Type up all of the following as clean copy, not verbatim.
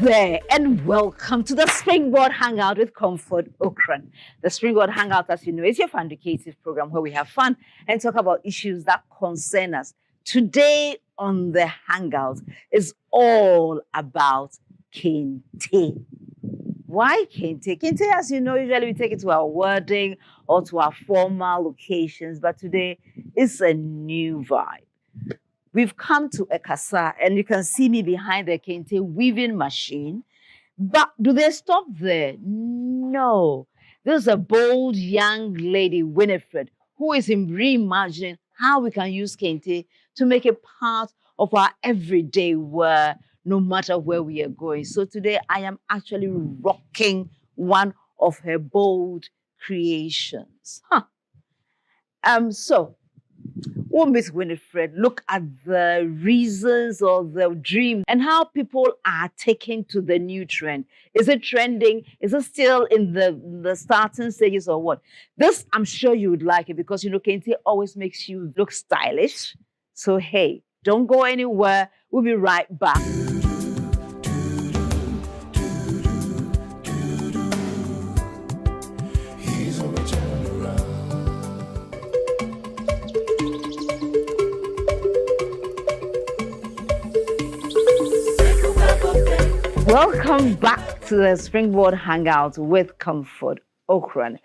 there, and welcome to the Springboard Hangout with Comfort Okran. The Springboard Hangout, as you know, is your fun-educative program where we have fun and talk about issues that concern us. Today on the Hangout is all about Kente. Why Kente? Kente, as you know, usually we take it to our wedding or to our formal occasions, but today it's a new vibe. We've come to Ekasa, and you can see me behind the Kente weaving machine. But do they stop there? No. There's a bold young lady, Winifred, who is reimagining how we can use Kente to make it part of our everyday wear, no matter where we are going. So today I am actually rocking one of her bold creations. Miss Winifred, look at the reasons or the dream and how people are taking to the new trend. Is it trending? Is it still in the starting stages or what? This, I'm sure you would like it because, you know, Kente always makes you look stylish. So, hey, don't go anywhere. We'll be right back. Welcome back to the Springboard Hangout with Comfort Okran.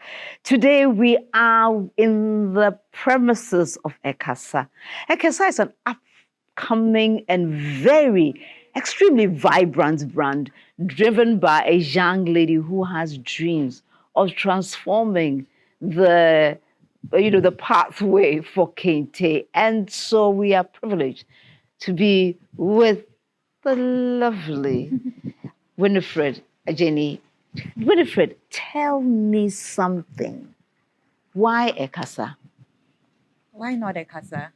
Today we are in the premises of Ekasa. Ekasa is an upcoming and extremely vibrant brand driven by a young lady who has dreams of transforming the pathway for Kente. And so we are privileged to be with the lovely Winifred Jenny. Winifred, tell me something. Why Ekasa? Why not Ekasa?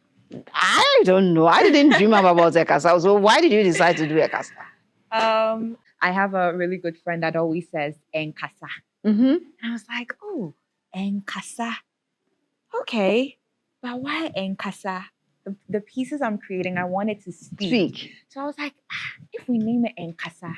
I don't know. I didn't dream about Ekasa. So why did you decide to do Ekasa? I have a really good friend that always says Enkasa. And I was like, oh, Enkasa. Okay, but why Enkasa? The pieces I'm creating, I wanted to speak. So I was like, if we name it Enkasa,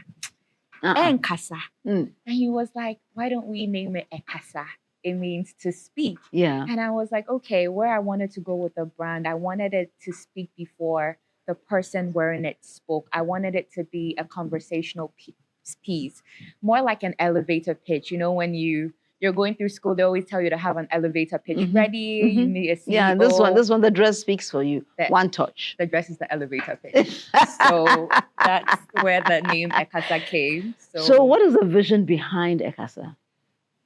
Enkasa. And he was like, why don't we name it Ekasa? It means to speak. Yeah. And I was like, okay, where I wanted to go with the brand, I wanted it to speak before the person wearing it spoke. I wanted it to be a conversational piece, more like an elevator pitch. You know, when you're going through school, they always tell you to have an elevator pitch ready. You need a CEO. Yeah, this one, the dress speaks for you. One touch. The dress is the elevator pitch. So that's where the name Ekasa came. So what is the vision behind Ekasa?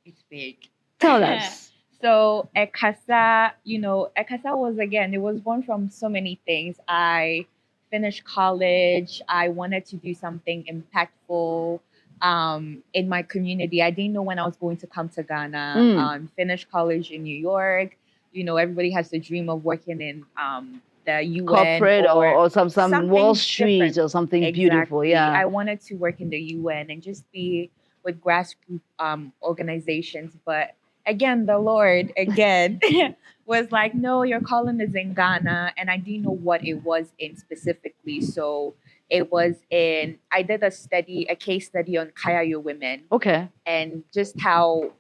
It's big. Tell us. So Ekasa, Ekasa was, again, it was born from so many things. I finished college. I wanted to do something impactful in my community. I didn't know when I was going to come to Ghana. Finished college in New York. You know, everybody has the dream of working in the UN. Corporate or some Wall Street different. Or something beautiful. Yeah. I wanted to work in the UN and just be with grassroots organizations. But again, the Lord, was like, no, your calling is in Ghana. And I didn't know what it was in specifically. So it was I did a case study on Kayayu women. Okay. And just how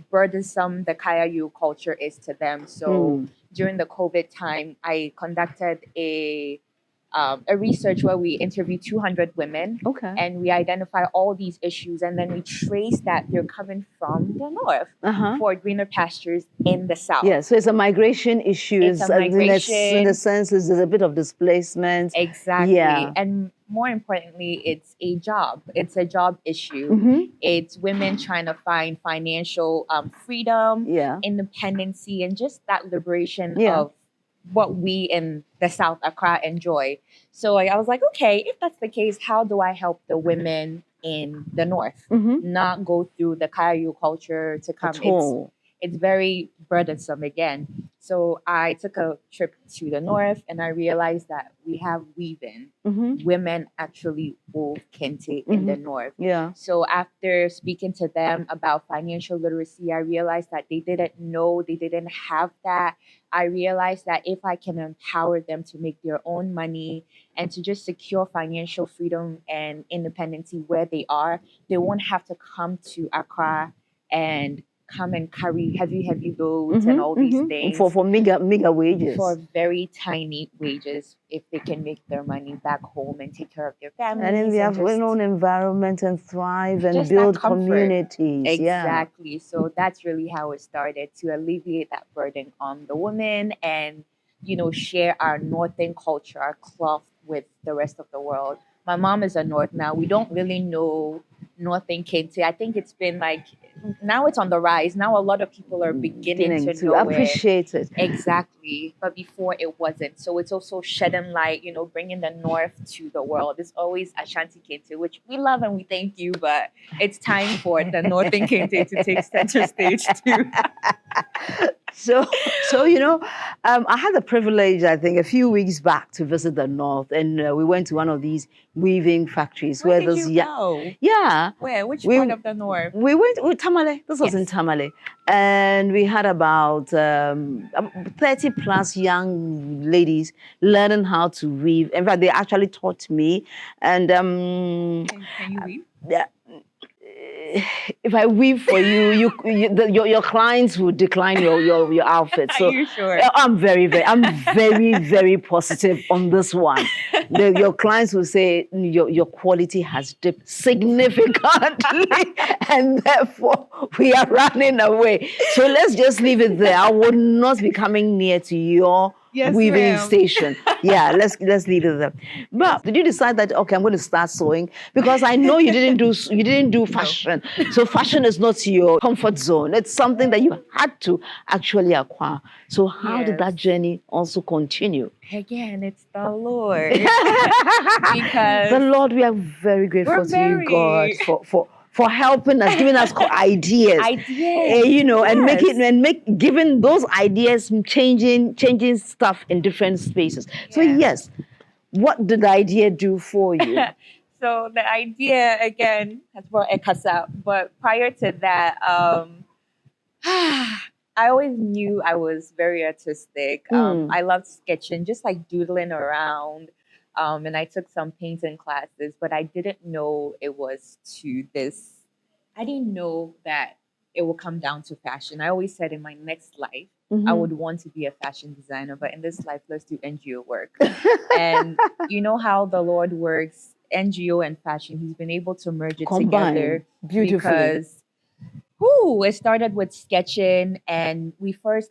burdensome the Kayayu culture is to them. So during the COVID time, I conducted a research where we interviewed 200 women. Okay. And we identify all these issues. And then we trace that they're coming from the north for greener pastures in the south. Yeah, so it's a migration issue. It's a migration. In a sense, there's a bit of displacement. Exactly. Yeah. And more importantly, it's a job. It's a job issue. It's women trying to find financial freedom, independency, and just that liberation of what we in the South Accra enjoy. So I was like, okay, if that's the case, how do I help the women in the North not go through the Kayayu culture to come? it's very burdensome again. So I took a trip to the north and I realized that we have weaving. Mm-hmm. Women actually wove kente in the Mm-hmm. north. Yeah. So after speaking to them about financial literacy, I realized that they didn't know, they didn't have that. I realized that if I can empower them to make their own money and to just secure financial freedom and independence where they are, they won't have to come to Accra and come and carry heavy loads and all these things For mega wages. for very tiny wages if they can make their money back home and take care of their families. And then they have their own environment and thrive and build communities. Exactly. So that's really how it started, to alleviate that burden on the women and, share our northern culture, our cloth with the rest of the world. My mom is a North now. We don't really know Northern Kente. I think it's been like, now it's on the rise. Now a lot of people are beginning to know appreciate it. Exactly. But before it wasn't. So it's also shedding light, bringing the North to the world. It's always Ashanti Kente, which we love and we thank you, but it's time for the Northern Kente to take center stage too. So I had the privilege, I think, a few weeks back to visit the North, and we went to one of these weaving factories Where where did there's you go? yeah. Where? Which part of the North? We went with Tamale. This was in Yes. Tamale, and we had about 30 plus young ladies learning how to weave. In fact, they actually taught me, and Can you weave? yeah. If I weave for you, your clients will decline your outfit. So Are you sure? I'm very very positive on this one. Your clients will say your quality has dipped significantly, and therefore we are running away. So let's just leave it there. I would not be coming near to your weaving ma'am. station. Yeah, let's leave it there. But did you decide that okay, I'm going to start sewing? Because I know you didn't do fashion. So fashion is not your comfort zone. It's something that you had to actually acquire. So how did that journey also continue? Again, it's the Lord. Because the Lord, we are very grateful to you, God, for helping us, giving us ideas. And giving those ideas, changing stuff in different spaces. So yes, what did the idea do for you? So the idea again has brought Ekasa, but prior to that, I always knew I was very artistic. I loved sketching, just like doodling around. And I took some painting classes, but I didn't know it was to this. I didn't know that it will come down to fashion. I always said in my next life, I would want to be a fashion designer, but in this life, let's do NGO work. And you know how the Lord works, NGO and fashion, he's been able to merge it together beautifully. Because it started with sketching, and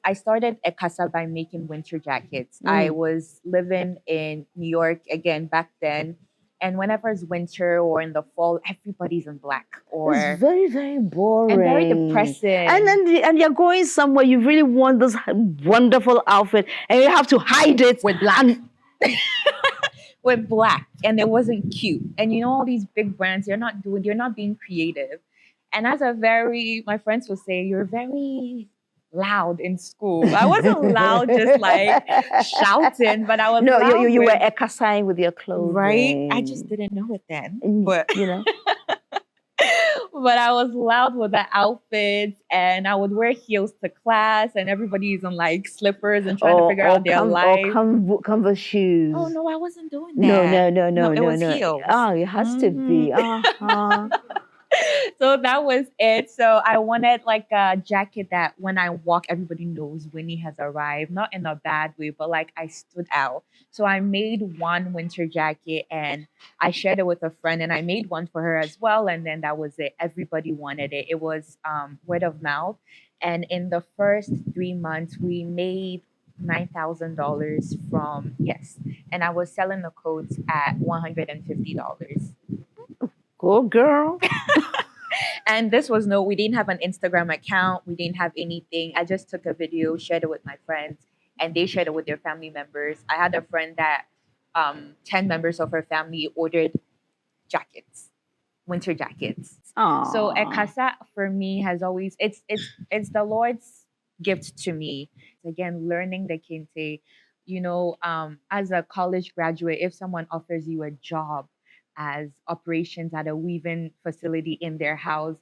I started Ekasa by making winter jackets. I was living in New York again back then, and whenever it's winter or in the fall, everybody's in black. It's very, very boring. And very depressing. And you're going somewhere, you really want this wonderful outfit, and you have to hide it with black. With black, and it wasn't cute. And all these big brands, you're not being creative. And my friends will say, you're very loud in school. I wasn't loud, just like shouting, but I was loud. You were Ekasa with your clothes. Right? I just didn't know it then. But but I was loud with the outfits, and I would wear heels to class, and everybody's in like slippers and trying to figure out their life. Or Converse shoes. Oh no, I wasn't doing that. No. It was heels. Oh, it has to be. So that was it. So I wanted like a jacket that when I walk, everybody knows Winnie has arrived. Not in a bad way, but like I stood out. So I made one winter jacket and I shared it with a friend, and I made one for her as well. And then that was it. Everybody wanted it. It was word of mouth. And in the first 3 months, we made $9,000 and I was selling the coats at $150. Go girl. And this was we didn't have an Instagram account. We didn't have anything. I just took a video, shared it with my friends, and they shared it with their family members. I had a friend that 10 members of her family ordered jackets, winter jackets. Aww. So Ekasa for me has always, it's the Lord's gift to me. Again, learning the kente. As a college graduate, if someone offers you a job as operations at a weaving facility in their house,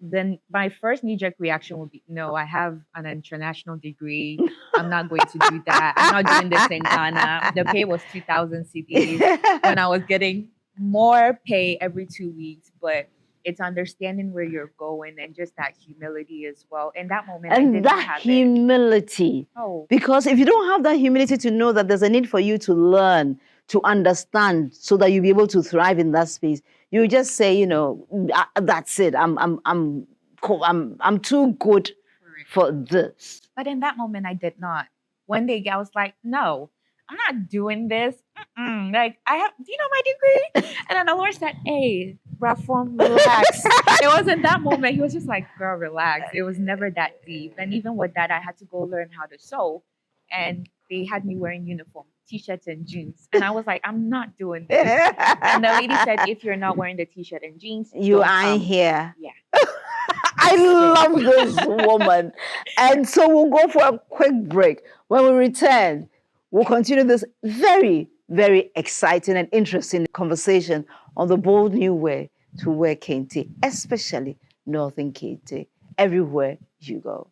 then my first knee-jerk reaction would be, no, I have an international degree. I'm not going to do that. I'm not doing this in Ghana. The pay was 2,000 CDs when I was getting more pay every 2 weeks. But it's understanding where you're going and just that humility as well. In that moment, I And didn't that have it. humility. Oh, Because if you don't have that humility to know that there's a need for you to learn, to understand, so that you'll be able to thrive in that space, you just say, that's it. I'm too good for this. but in that moment, I did not. One day, I was like, no, I'm not doing this. Like, do you know my degree? And then the Lord said, hey, Raform, relax. It wasn't that moment. He was just like, girl, relax. It was never that deep. And even with that, I had to go learn how to sew. And they had me wearing uniform, t-shirts and jeans. And I was like, I'm not doing this. And the lady said, if you're not wearing the t-shirt and jeans, You don't ain't come. here. Yeah. I love this woman. And so we'll go for a quick break. When we return, we'll continue this very, very exciting and interesting conversation on the bold new way to wear kente, especially Northern Kente, everywhere you go.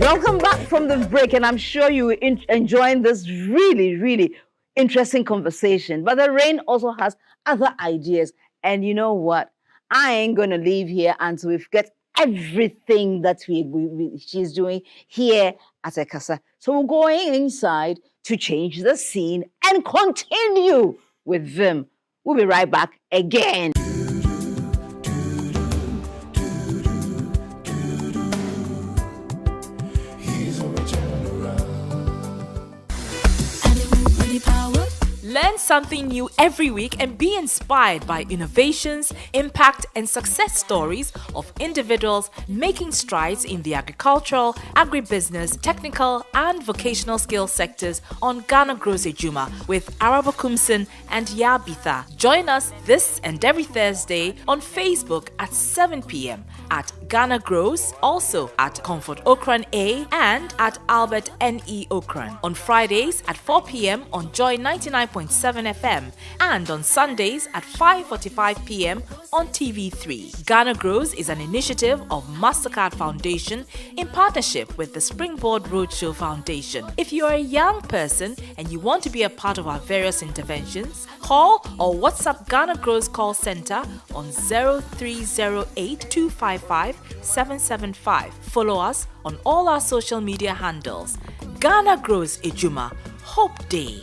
Welcome back from the break, and I'm sure you're enjoying this really, really interesting conversation. But the rain also has other ideas, and you know what? I ain't gonna leave here until we've got everything that she's doing here at Ekasa. So we're going inside to change the scene and continue with them. We'll be right back again. Learn something new every week and be inspired by innovations, impact, and success stories of individuals making strides in the agricultural, agribusiness, technical, and vocational skill sectors on Ghana Grows Ejuma with Araba Kumsin and Yabitha. Join us this and every Thursday on Facebook at 7 p.m. at Ghana Grows, also at Comfort Okran A and at Albert N.E. Okran. On Fridays at 4 p.m. on Joy 99.7 FM and on Sundays at 5:45 p.m. on TV3. Ghana Grows is an initiative of MasterCard Foundation in partnership with the Springboard Roadshow Foundation. If you are a young person and you want to be a part of our various interventions, call or WhatsApp Ghana Grows call center on 0308 255 775. Follow us on all our social media handles. Ghana Grows Ejuma. Hope Day.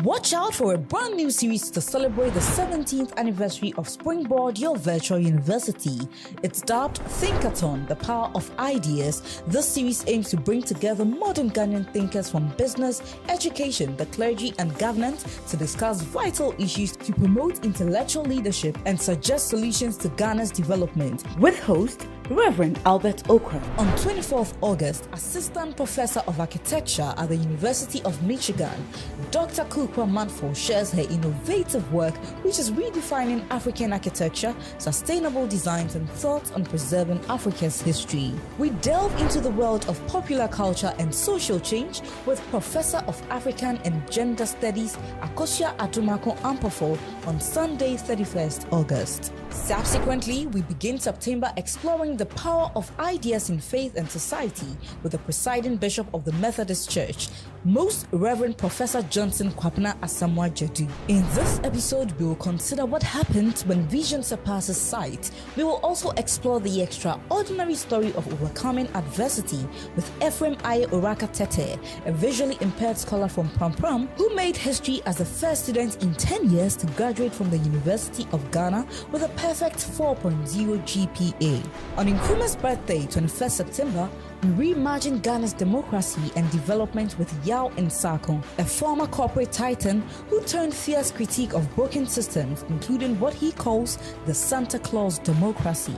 Watch out for a brand new series to celebrate the 17th anniversary of Springboard, your virtual university. It's dubbed Thinkathon, the power of ideas. This series aims to bring together modern Ghanaian thinkers from business, education, the clergy, and governance to discuss vital issues to promote intellectual leadership and suggest solutions to Ghana's development. With host Reverend Albert Okran. On 24th August, Assistant Professor of Architecture at the University of Michigan, Dr. Kukwa Manfo shares her innovative work which is redefining African architecture, sustainable designs, and thoughts on preserving Africa's history. We delve into the world of popular culture and social change with Professor of African and Gender Studies Akosia Atumako Ampofo on Sunday, 31st August. Subsequently, we begin September exploring the power of ideas in faith and society with the presiding bishop of the Methodist Church, Most Reverend Professor Johnson Kwapna Asamoah Jedu. In this episode, we will consider what happens when vision surpasses sight. We will also explore the extraordinary story of overcoming adversity with Ephraim Aye Oraka Tete, a visually impaired scholar from Pram Pram who made history as the first student in 10 years to graduate from the University of Ghana with a perfect 4.0 GPA. On Nkrumah's birthday, 21st September, we reimagined Ghana's democracy and development with Yao Nsakon, a former corporate titan who turned fierce critique of broken systems, including what he calls the Santa Claus democracy.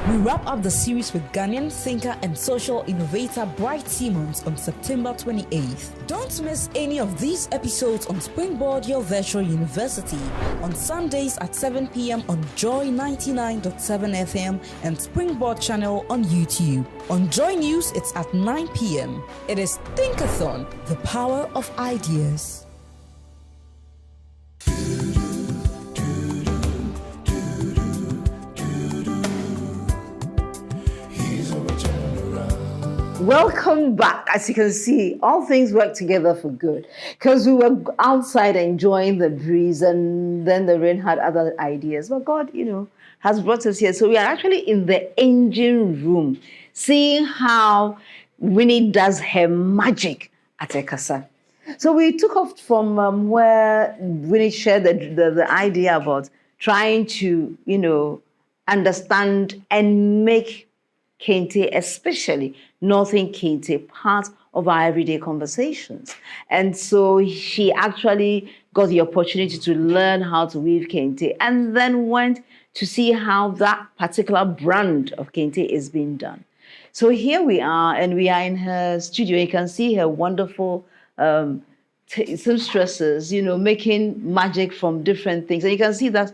We wrap up the series with Ghanaian thinker and social innovator Bright Simmons on September 28th. Don't miss any of these episodes on Springboard Your Virtual University on Sundays at 7 p.m. on Joy 99.7 FM and Springboard channel on YouTube. On Joy News, it's at 9 p.m. It is Thinkathon, the power of ideas. Welcome back. As you can see, all things work together for good because we were outside enjoying the breeze and then the rain had other ideas. But God, has brought us here. So we are actually in the engine room seeing how Winnie does her magic at Ekasa. So we took off from where Winnie shared the idea about trying to, understand and make Kente, especially Northern Kente, part of our everyday conversations. And so she actually got the opportunity to learn how to weave Kente and then went to see how that particular brand of Kente is being done. So here we are, and we are in her studio. You can see her wonderful seamstresses, making magic from different things. And you can see that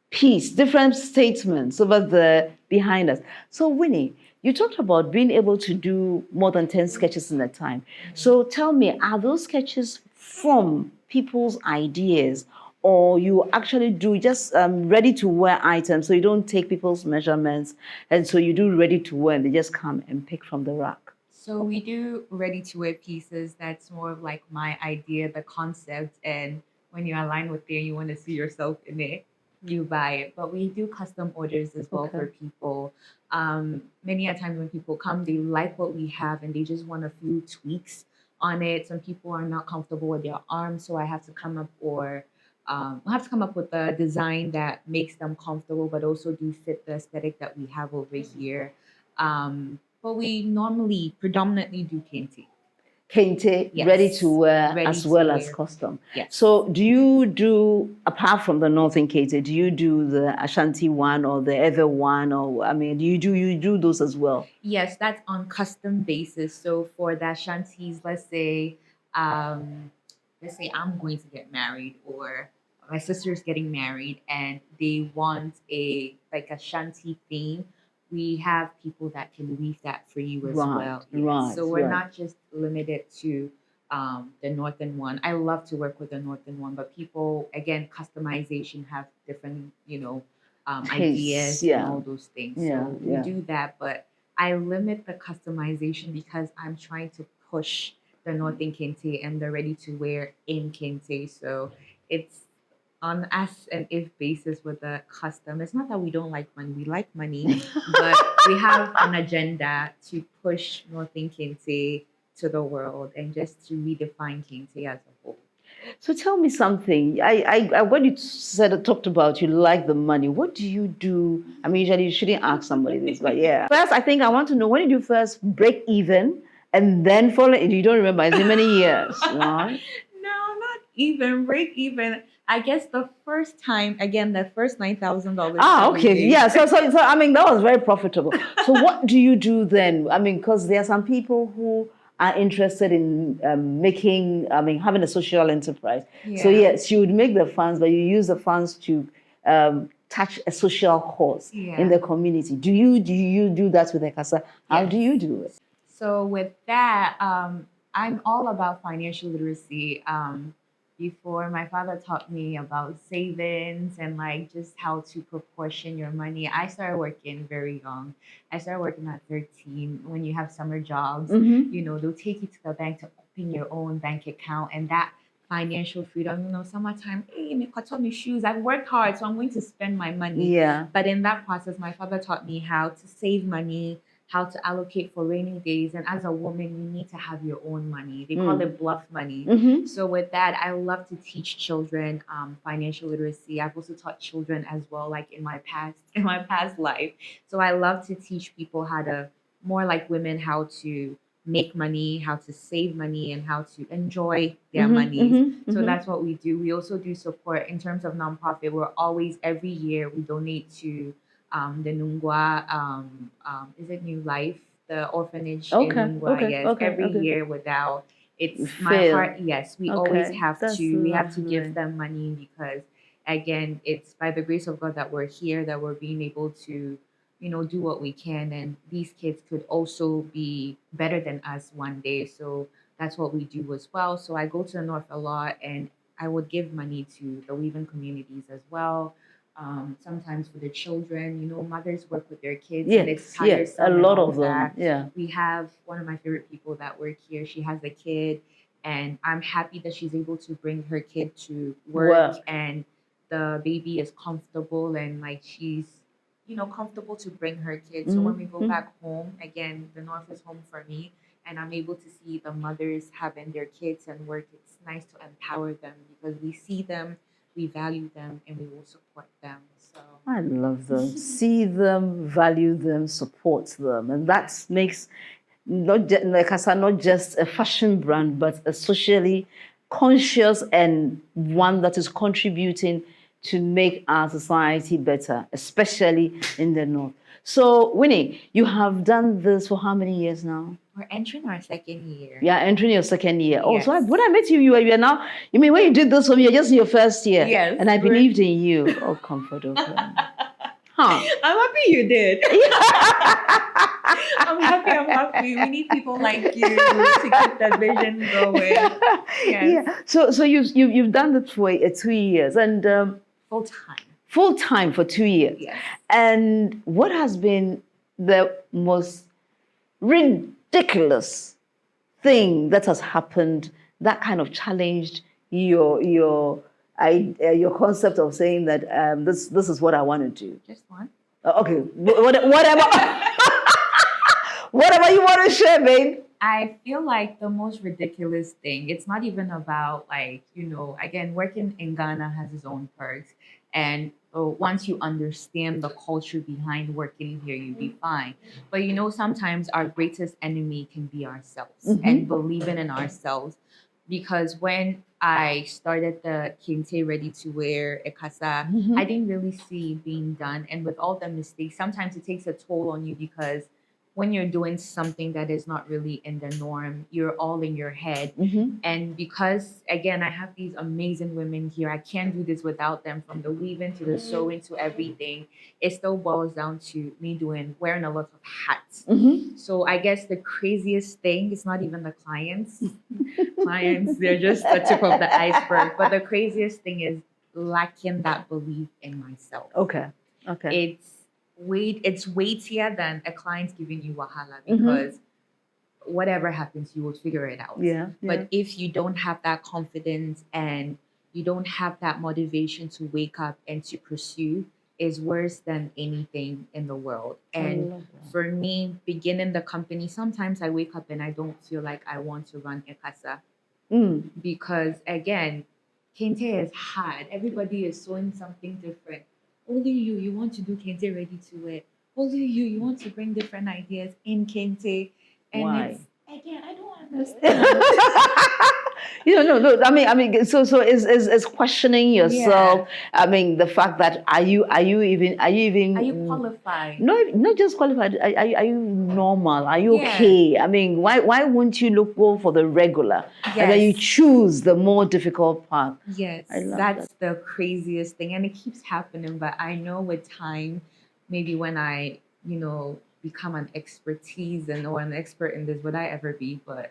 piece, different statements over there behind us. So Winnie, you talked about being able to do more than 10 sketches in a time. So tell me, are those sketches from people's ideas, or you actually do just ready-to-wear items, so you don't take people's measurements, and so you do ready-to-wear and they just come and pick from the rack? So we do ready-to-wear pieces. That's more of like my idea, the concept, and when you align with there, you want to see yourself in it, you buy it. But we do custom orders as well for people. Many a times when people come, they like what we have and they just want a few tweaks on it. Some people are not comfortable with their arms, so I have to come up with a design that makes them comfortable, but also do fit the aesthetic that we have over here. But we normally predominantly do Kente. Kente, Yes. ready to wear as well as Ready-to-wear. custom. Yes. So do you do, apart from the Northern Kente, do you do the Ashanti one or the other one? Or, do you do those as well? Yes, that's on custom basis. So for the Ashantis, let's say I'm going to get married, or my sister's getting married and they want a Ashanti theme. We have people that can weave that for you as well. Yes. Right. So we're not just limited to the Northern one. I love to work with the Northern one, but people, again, customization have different, ideas and all those things. So we do that, but I limit the customization because I'm trying to push the Northern Kente and the ready-to-wear in Kente. So it's on as and if basis with the custom. It's not that we don't like money. We like money, but we have an agenda to push Northern Kente to the world and just to redefine Kente as a whole. So tell me something. I when you talked about you like the money, what do you do? Usually you shouldn't ask somebody this, but yeah. First, I think I want to know, when did you first break even and then follow? You don't remember, it's been many years, right? No, not even break even. I guess the first time, again, the first $9,000. Okay. Yeah. So, that was very profitable. So what do you do then? Because there are some people who are interested in having a social enterprise. Yeah. So yes, you would make the funds, but you use the funds to touch a social cause in the community. Do you do that with Ekasa? How do you do it? So with that, I'm all about financial literacy. Before, my father taught me about savings and just how to proportion your money. I started working very young. I started working at 13. When you have summer jobs, they'll take you to the bank to open your own bank account, and that financial freedom, summertime, hey, me cut on my shoes. I've worked hard, so I'm going to spend my money. Yeah. But in that process, my father taught me how to save money, how to allocate for rainy days. And as a woman, you need to have your own money. They call it bluff money. Mm-hmm. So with that, I love to teach children financial literacy. I've also taught children as well, like in my past life. So I love to teach people how to, more like women, how to make money, how to save money, and how to enjoy their money. So that's what we do. We also do support in terms of nonprofit. We're always, every year we donate to the Nungwa, is it New Life, the orphanage in Nungwa? Yes, every year without. It's my heart. Yes, we always have to. We have to give them money because, again, it's by the grace of God that we're here, that we're being able to, do what we can. And these kids could also be better than us one day. So that's what we do as well. So I go to the North a lot, and I would give money to the weaving communities as well. Sometimes for the children, mothers work with their kids, and it's tiresome. A lot of them. That. Yeah. We have one of my favorite people that work here. She has a kid, and I'm happy that she's able to bring her kid to work, and the baby is comfortable, and like she's, comfortable to bring her kid. So when we go back home, again, the North is home for me, and I'm able to see the mothers having their kids and work. It's nice to empower them because we see them, we value them, and we will support them. So I love them. See them, value them, support them. And that makes not just a fashion brand, but a socially conscious and one that is contributing to make our society better, especially in the North. So, Winnie, you have done this for how many years now? We're entering our second year. Yeah, entering your second year. Oh, yes. so when I met you, you were now, you mean when you did this for me, you're just in your first year. Yes. And I believed in you. Oh, comfortable. Huh. I'm happy you did. I'm happy. We need people like you to keep that vision going. Yes. Yeah. So you've done it for 2 years and full time. Full time for 2 years. Yes. And what has been the most ridiculous thing that has happened that kind of challenged your concept of saying that this is what I want to do? Just one. Okay, whatever. Whatever you want to share, babe. I feel like the most ridiculous thing, it's not even about again, working in Ghana has its own perks. And once you understand the culture behind working here, you'll be fine. But sometimes our greatest enemy can be ourselves and believing in ourselves. Because when I started the Kente Ready to Wear Ekasa, I didn't really see it being done. And with all the mistakes, sometimes it takes a toll on you because when you're doing something that is not really in the norm, you're all in your head. And because, again, I have these amazing women here, I can't do this without them, from the weaving to the sewing to everything. It still boils down to me wearing a lot of hats. So I guess the craziest thing is not even the clients. Clients, they're just the tip of the iceberg. But the craziest thing is lacking that belief in myself. Okay. It's weightier than a client giving you wahala because whatever happens, you will figure it out. Yeah. But if you don't have that confidence and you don't have that motivation to wake up and to pursue, is worse than anything in the world. And for me, beginning the company, sometimes I wake up and I don't feel like I want to run Ekasa because, again, Kente is hard. Everybody is sewing something different. Only you want to do Kente Ready to Wear. Only you want to bring different ideas in Kente. And why? Again, I don't understand. No. I mean, so is questioning yourself. Yeah. I mean, the fact that are you qualified? No, not just qualified. Are you normal? Are you okay? I mean, why wouldn't you go for the regular? Yes. And then you choose the more difficult path. Yes, that's the craziest thing, and it keeps happening. But I know with time, maybe when I, become an expertise or an expert in this, would I ever be? But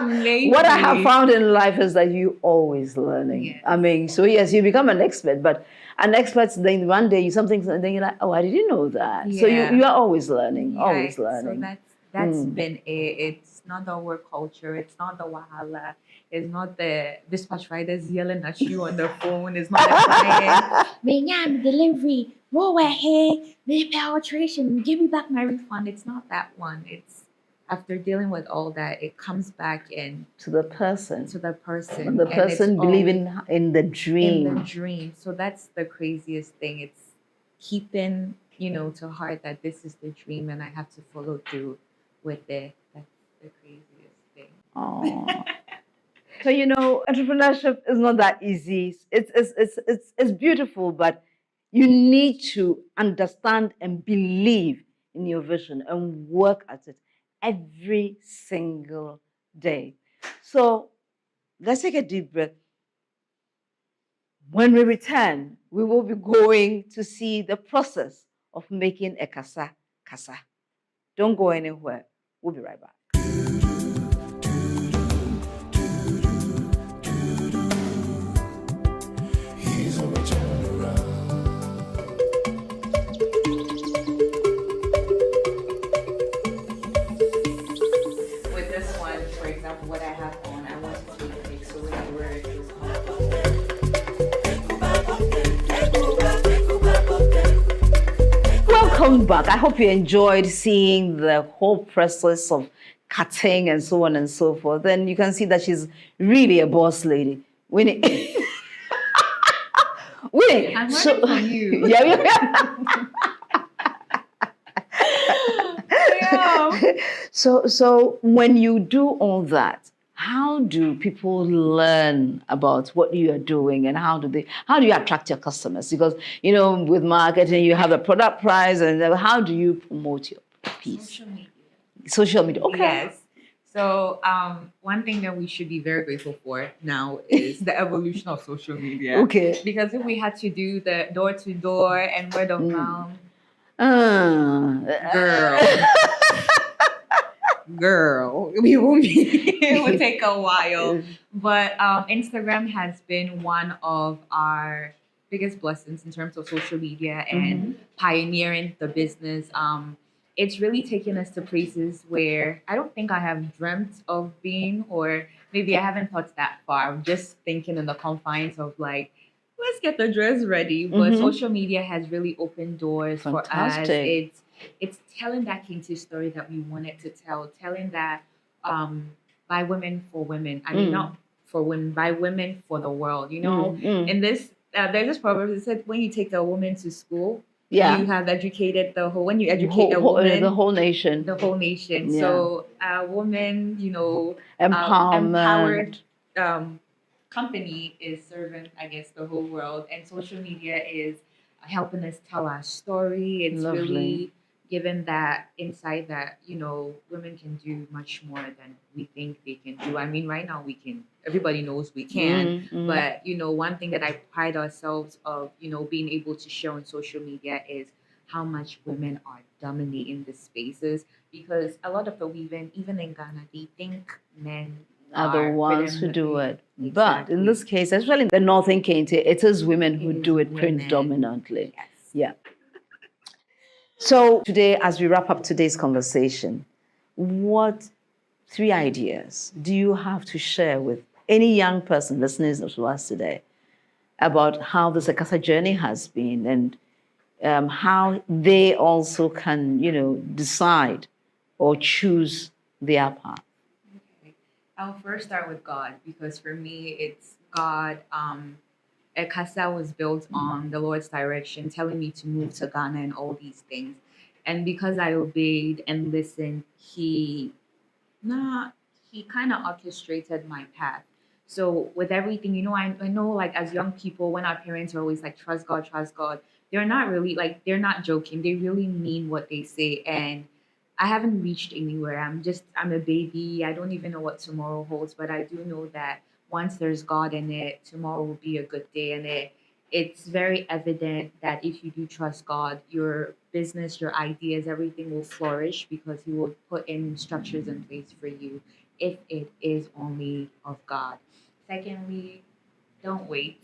maybe. What I have found in life is that you always learning. Yes. I mean, so yes, you become an expert, but an expert, then one day then you're like, oh, I didn't know that. Yeah. So you are always learning, Yes. always learning. So That's Mm. been it. It's not the work culture. It's not the wahala. It's not the dispatch riders yelling at you on the phone. It's not the client. Ma'am, delivery. Whoa, hey, maybe alteration. Give me back my refund. It's not that one. It's after dealing with all that, it comes back in To the person. to the person. And the and it's person all believing in the in the dream. dream. So that's the craziest thing. It's keeping, to heart that this is the dream and I have to follow through with it. That's the craziest thing. Oh. So entrepreneurship is not that easy. It's beautiful, but you need to understand and believe in your vision and work at it every single day. So let's take a deep breath. When we return, we will be going to see the process of making a kasa. Don't go anywhere. We'll be right back. With this one, for example, what I have on, I want to take it so when I wear it, it's comfortable. Welcome back. I hope you enjoyed seeing the whole process of cutting and so on and so forth. Then you can see that she's really a boss lady. Winnie. Winnie. I'm learning from you. Yeah. So when you do all that, how do people learn about what you are doing and how do you attract your customers? Because with marketing you have a product price, and how do you promote your piece? Social media. Okay. Yes. So one thing that we should be very grateful for now is the evolution of social media. Okay. Because if we had to do the door to door and word of mouth, girl, we will be. It would take a while. But Instagram has been one of our biggest blessings in terms of social media and pioneering the business. It's really taken us to places where I don't think I have dreamt of being, or maybe I haven't thought that far. I'm just thinking in the confines of like, let's get the dress ready. But social media has really opened doors for us. It's telling that Kente story that we wanted to tell, telling that by women for women. I mean, not for women, by women for the world. In this, there's this proverb that said, when you take a woman to school, you have educated when you educate a woman, the whole nation. Yeah. So a woman, Empowerment. empowered company is serving, I guess, the whole world. And social media is helping us tell our story. It's Lovely. really given that insight that, women can do much more than we think they can do. I mean, right now we can, everybody knows we can, but, one thing that I pride ourselves of, being able to share on social media is how much women are dominating the spaces, because a lot of the women, even in Ghana, they think men are the ones who do it. Exactly. But in this case, especially in the Northern Kente, it is women who do it predominantly. Yes. Yeah. So today, as we wrap up today's conversation, what 3 ideas do you have to share with any young person listening to us today about how this Ekasa journey has been, and how they also can, decide or choose their path? Okay. I'll first start with God, because for me, it's God. Ekasa was built on the Lord's direction, telling me to move to Ghana and all these things. And because I obeyed and listened, he kind of orchestrated my path. So with everything, I know, like, as young people, when our parents are always like, trust God, they're not really, like, they're not joking. They really mean what they say. And I haven't reached anywhere. I'm a baby. I don't even know what tomorrow holds, but I do know that once there's God in it, tomorrow will be a good day. And it's very evident that if you do trust God, your business, your ideas, everything will flourish, because He will put in structures in place for you if it is only of God. Secondly, don't wait.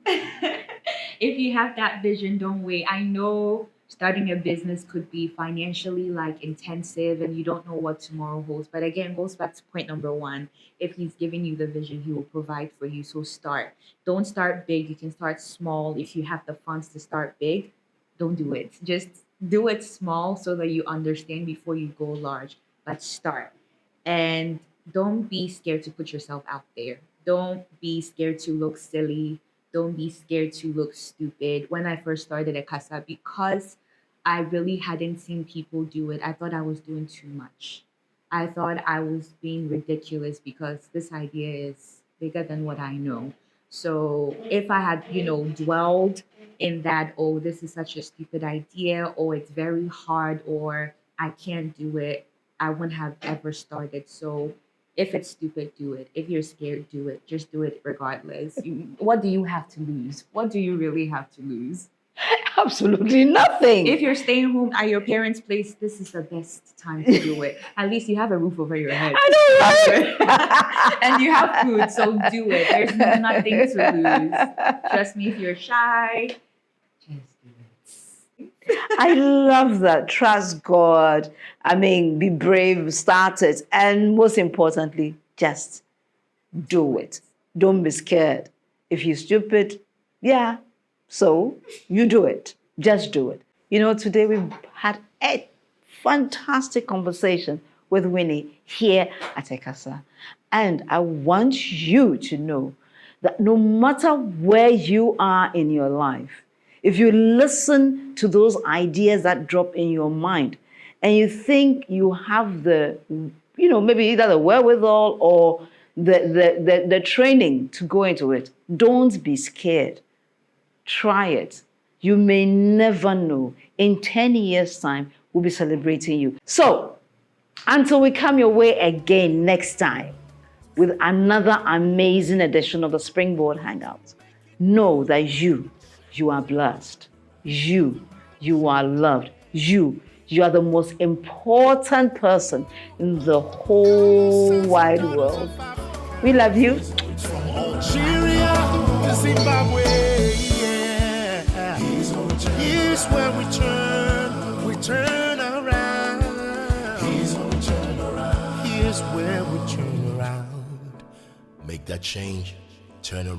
If you have that vision, don't wait. I know Starting a business could be financially like intensive and you don't know what tomorrow holds. But again, it goes back to point number one. If he's giving you the vision, he will provide for you. So start. Don't start big. You can start small. If you have the funds to start big, don't do it. Just do it small so that you understand before you go large. But start. And don't be scared to put yourself out there. Don't be scared to look silly. Don't be scared to look stupid. When I first started at Casa, because I really hadn't seen people do it, I thought I was doing too much. I thought I was being ridiculous because this idea is bigger than what I know. So if I had, dwelled in that, oh, this is such a stupid idea, or it's very hard, or I can't do it, I wouldn't have ever started. So if it's stupid, do it. If you're scared, do it. Just do it regardless. What do you have to lose? What do you really have to lose? Absolutely nothing. If you're staying home at your parents' place, this is the best time to do it. At least you have a roof over your head. I know, right? And you have food, so do it. There's nothing to lose. Trust me, if you're shy, just do it. I love that. Trust God. I mean, be brave, start it. And most importantly, just do it. Don't be scared. If you're stupid, yeah, so you do it. Just do it. Today we've had a fantastic conversation with Winnie here at Ekasa. And I want you to know that no matter where you are in your life, if you listen to those ideas that drop in your mind and you think you have the, maybe either the wherewithal or the training to go into it, don't be scared. Try it. You may never know. In 10 years' time, we'll be celebrating you. So, until we come your way again next time with another amazing edition of the Springboard Hangout, know that you are blessed. You are loved. You are the most important person in the whole wide world. We love you. From Algeria to Zimbabwe, yeah. Here's where we turn around. Here's where we turn around. Make that change, turn around.